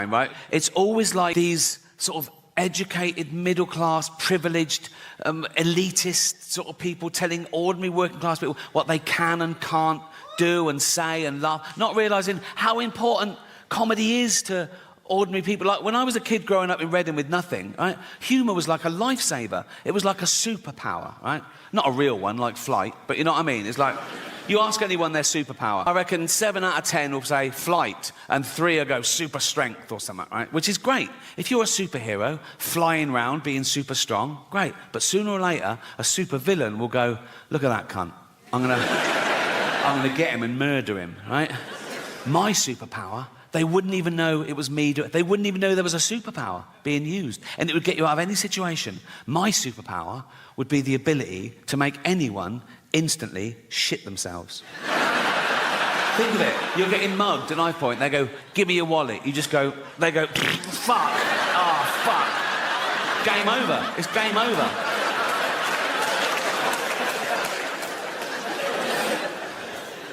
right? It's always like these sort of educated, middle-class, privileged, elitist sort of people telling ordinary working-class people what they can and can't do and say and laugh, not realising how important comedy is to ordinary people. Like when I was a kid growing up in Reading with nothing, right? Humour was like a lifesaver. It was like a superpower, right? Not a real one like flight, but you know what I mean? It's like, you ask anyone their superpower, I reckon 7 out of 10 will say flight, and 3 will go super strength or something, right? Which is great. If you're a superhero, flying around, being super strong, great. But sooner or later, a super villain will go, look at that cunt. I'm gonna get him and murder him, right? My superpower, they wouldn't even know it was me. They wouldn't even know there was a superpower being used. And it would get you out of any situation. My superpower would be the ability to make anyone instantly shit themselves. Think of it. You're getting mugged at knife point. They go, give me your wallet. You just go, they go, fuck. Oh, fuck. Game over. It's game over.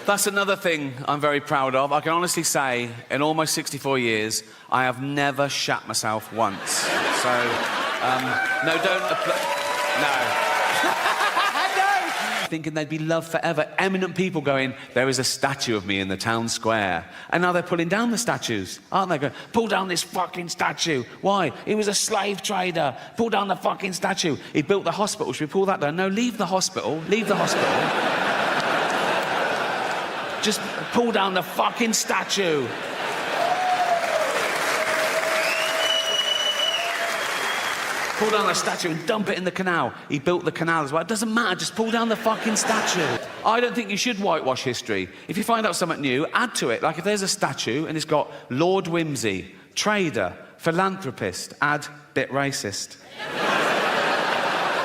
That's another thing I'm very proud of. I can honestly say, in almost 64 years, I have never shat myself once. So, no, don't... No. Thinking they'd be loved forever. Eminent people going, there is a statue of me in the town square. And now they're pulling down the statues, aren't they? Going, pull down this fucking statue. Why? He was a slave trader. Pull down the fucking statue. He built the hospital. Should we pull that down? No, leave the hospital. Leave the hospital. Just pull down the fucking statue. Pull down the statue and dump it in the canal. He built the canal as well. It doesn't matter, just pull down the fucking statue. I don't think you should whitewash history. If you find out something new, add to it. Like if there's a statue and it's got Lord Whimsy, trader, philanthropist, add bit racist.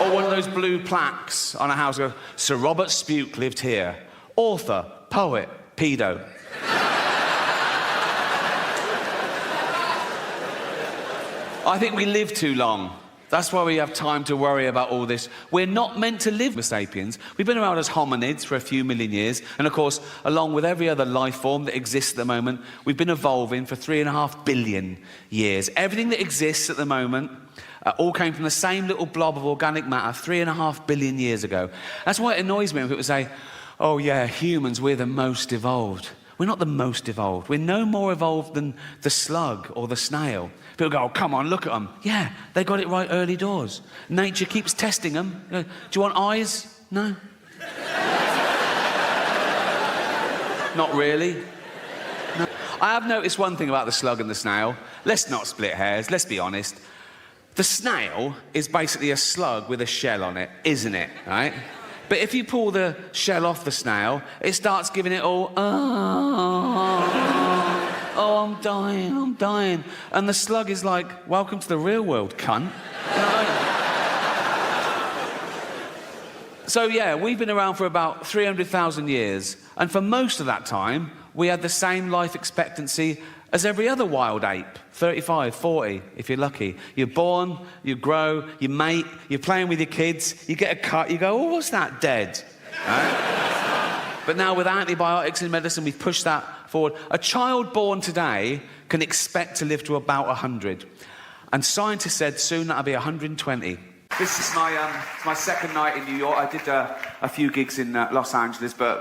Or one of those blue plaques on a house, go, Sir Robert Spuke lived here. Author, poet, pedo. I think we live too long. That's why we have time to worry about all this. We're not meant to live with sapiens. We've been around as hominids for a few million years. And of course, along with every other life form that exists at the moment, we've been evolving for 3.5 billion years. Everything that exists at the moment all came from the same little blob of organic matter 3.5 billion years ago. That's why it annoys me when people say, oh yeah, humans, we're the most evolved. We're not the most evolved. We're no more evolved than the slug or the snail. People go, oh, come on, look at them. Yeah, they got it right early doors. Nature keeps testing them. Do you want eyes? No. Not really. No. I have noticed one thing about the slug and the snail. Let's not split hairs, let's be honest. The snail is basically a slug with a shell on it, isn't it, right? But if you pull the shell off the snail, it starts giving it all, oh, I'm dying, I'm dying. And the slug is like, welcome to the real world, cunt. You know what I mean? So yeah, we've been around for about 300,000 years. And for most of that time, we had the same life expectancy as every other wild ape, 35, 40, if you're lucky. You're born, you grow, you mate, you're playing with your kids, you get a cut, you go, oh, what's that, dead? Right? But now with antibiotics and medicine, we've pushed that forward. A child born today can expect to live to about 100. And scientists said soon that'll be 120. This is my second night in New York. I did a few gigs in Los Angeles, but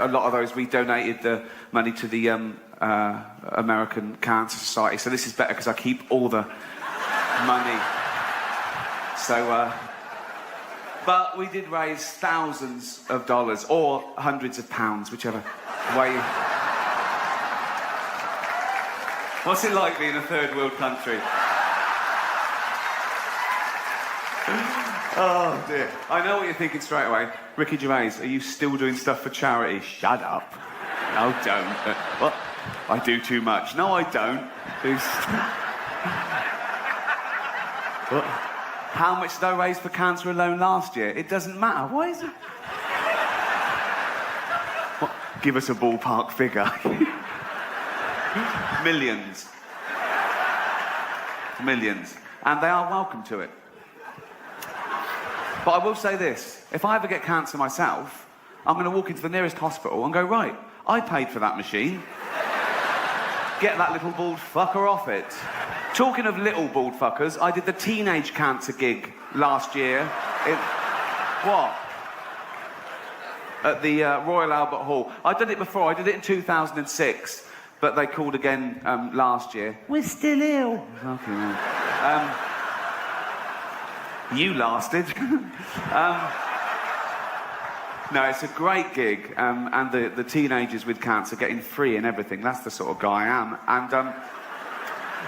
a lot of those, we donated the money to the American Cancer Society. So this is better because I keep all the money. So, but we did raise thousands of dollars or hundreds of pounds, whichever way. What's it like being a third world country? Oh dear. I know what you're thinking straight away. Ricky Gervais, are you still doing stuff for charity? Shut up. No, don't. What? I do too much. No, I don't. What? How much did I raise for cancer alone last year? It doesn't matter. Why is it? What? Give us a ballpark figure. Millions. Millions. And they are welcome to it. But I will say this, if I ever get cancer myself, I'm going to walk into the nearest hospital and go, right, I paid for that machine. Get that little bald fucker off it. Talking of little bald fuckers, I did the teenage cancer gig last year. What? At the Royal Albert Hall. I did it before. I did it in 2006, but they called again last year. We're still ill. Okay, man. You lasted. No, it's a great gig, and the teenagers with cancer getting free and everything. That's the sort of guy I am. And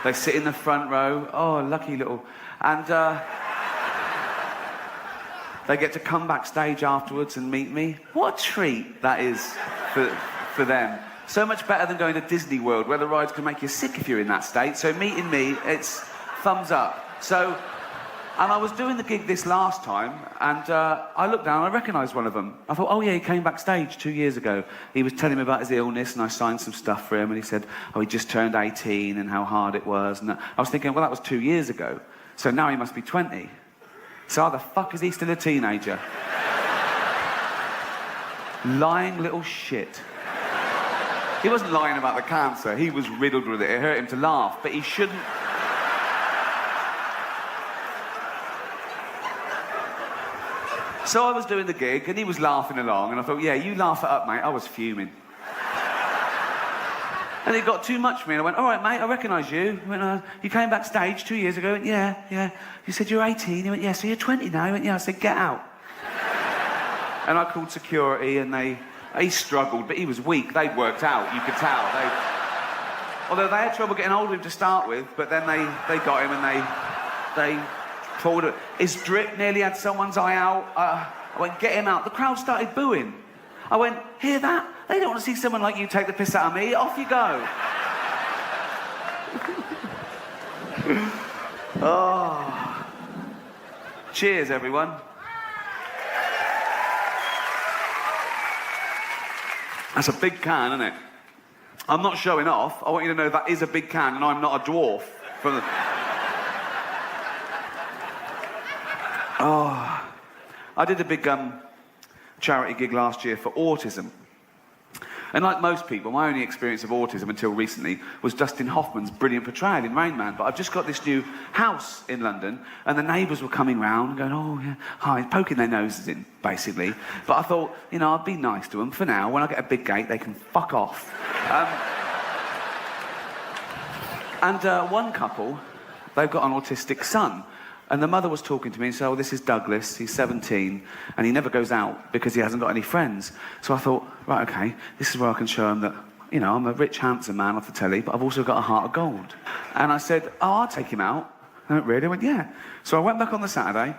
they sit in the front row. Oh, lucky little. And they get to come backstage afterwards and meet me. What a treat that is for them. So much better than going to Disney World, where the rides can make you sick if you're in that state. So meeting me, it's thumbs up. So, and I was doing the gig this last time, and I looked down and I recognised one of them. I thought, oh yeah, he came backstage 2 years ago. He was telling me about his illness, and I signed some stuff for him, and he said, oh, he just turned 18 and how hard it was. And I was thinking, well, that was 2 years ago. So now he must be 20. So how the fuck is he still a teenager? Lying little shit. He wasn't lying about the cancer. He was riddled with it. It hurt him to laugh, but he shouldn't. So I was doing the gig, and he was laughing along, and I thought, yeah, you laugh it up, mate. I was fuming. And it got too much for me, and I went, all right, mate, I recognise you. He went, you came backstage 2 years ago. I went, yeah. You said you're 18. He went, yeah, so you're 20 now. He went, yeah. I said, get out. And I called security, and he struggled, but he was weak. They'd worked out, you could tell. Although they had trouble getting hold of him to start with, but then they got him, and they pulled it. His drip nearly had someone's eye out. I went, get him out. The crowd started booing. I went, hear that? They don't want to see someone like you take the piss out of me. Off you go. Oh. Cheers, everyone. That's a big can, isn't it? I'm not showing off. I want you to know that is a big can, and I'm not a dwarf. Oh. I did a big charity gig last year for autism. And like most people, my only experience of autism until recently was Dustin Hoffman's brilliant portrayal in Rain Man. But I've just got this new house in London, and the neighbours were coming round and going, oh, yeah, hi, poking their noses in, basically. But I thought, you know, I'd be nice to them for now. When I get a big gate, they can fuck off. One couple, they've got an autistic son. And the mother was talking to me and said, oh, this is Douglas, he's 17, and he never goes out because he hasn't got any friends. So I thought, right, okay, this is where I can show him that, you know, I'm a rich, handsome man off the telly, but I've also got a heart of gold. And I said, oh, I'll take him out. And I went, really? I went, yeah. So I went back on the Saturday,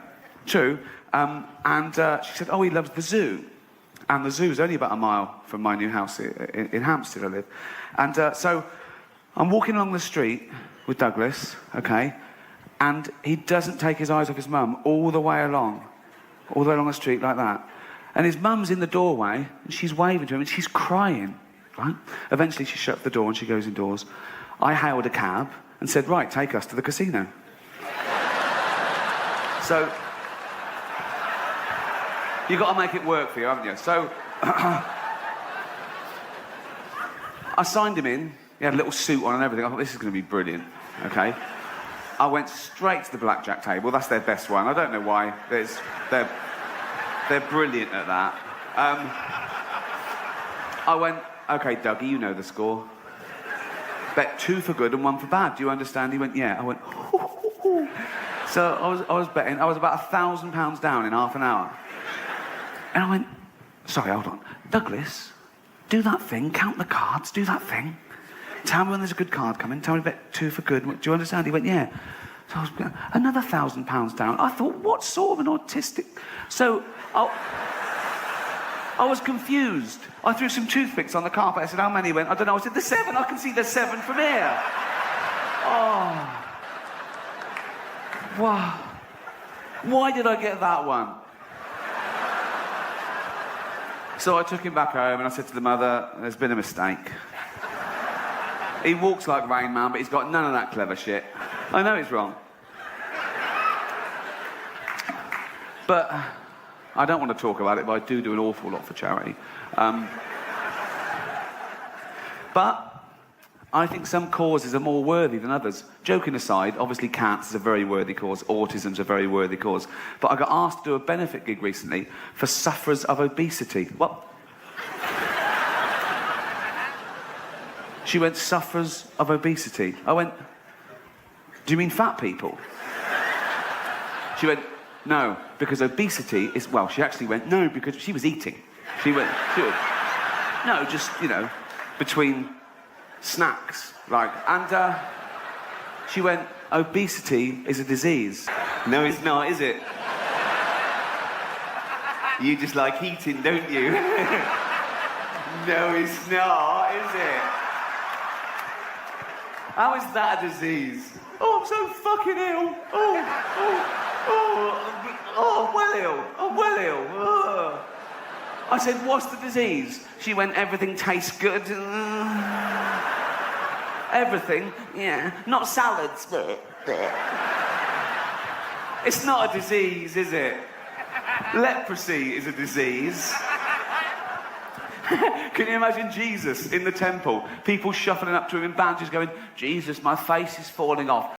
true, and she said, oh, he loves the zoo. And the zoo's only about a mile from my new house in Hampstead I live. And so I'm walking along the street with Douglas, okay, and he doesn't take his eyes off his mum all the way along the street like that. And his mum's in the doorway, and she's waving to him, and she's crying, right? Eventually she shuts the door and she goes indoors. I hailed a cab and said, right, take us to the casino. So, you've got to make it work for you, haven't you? So, I signed him in. He had a little suit on and everything. I thought, this is going to be brilliant, okay? I went straight to the blackjack table. That's their best one. I don't know why. They're brilliant at that. I went, OK, Dougie, you know the score. Bet 2 for good and 1 for bad. Do you understand? He went, yeah. I went, hoo. So I was betting. I was about £1,000 down in half an hour. And I went, sorry, hold on. Douglas, do that thing. Count the cards. Do that thing. Tell me when there's a good card coming. Tell me bet 2 for good. Do you understand? He went, yeah. So I was another £1,000 down. I thought, what sort of an autistic... So I was confused. I threw some toothpicks on the carpet. I said, how many? He went, I don't know. I said, there's 7. I can see there's 7 from here. Oh. Wow. Why did I get that one? So I took him back home and I said to the mother, there's been a mistake. He walks like Rain Man, but he's got none of that clever shit. I know it's wrong. But I don't want to talk about it, but I do an awful lot for charity. But I think some causes are more worthy than others. Joking aside, obviously cancer is a very worthy cause, autism's a very worthy cause. But I got asked to do a benefit gig recently for sufferers of obesity. What? She went, sufferers of obesity. I went, do you mean fat people? She went, no, because obesity is, well, she actually went, no, because she was eating. She went, no, just, you know, between snacks, like, and she went, obesity is a disease. No, it's not, is it? You just like eating, don't you? No, it's not, is it? How is that a disease? Oh, I'm so fucking ill. I'm well ill. I'm well ill. Oh. I said, what's the disease? She went, everything tastes good. Everything? Yeah. Not salads. It's not a disease, is it? Leprosy is a disease. Can you imagine Jesus in the temple? People shuffling up to him in bandages going, Jesus, my face is falling off.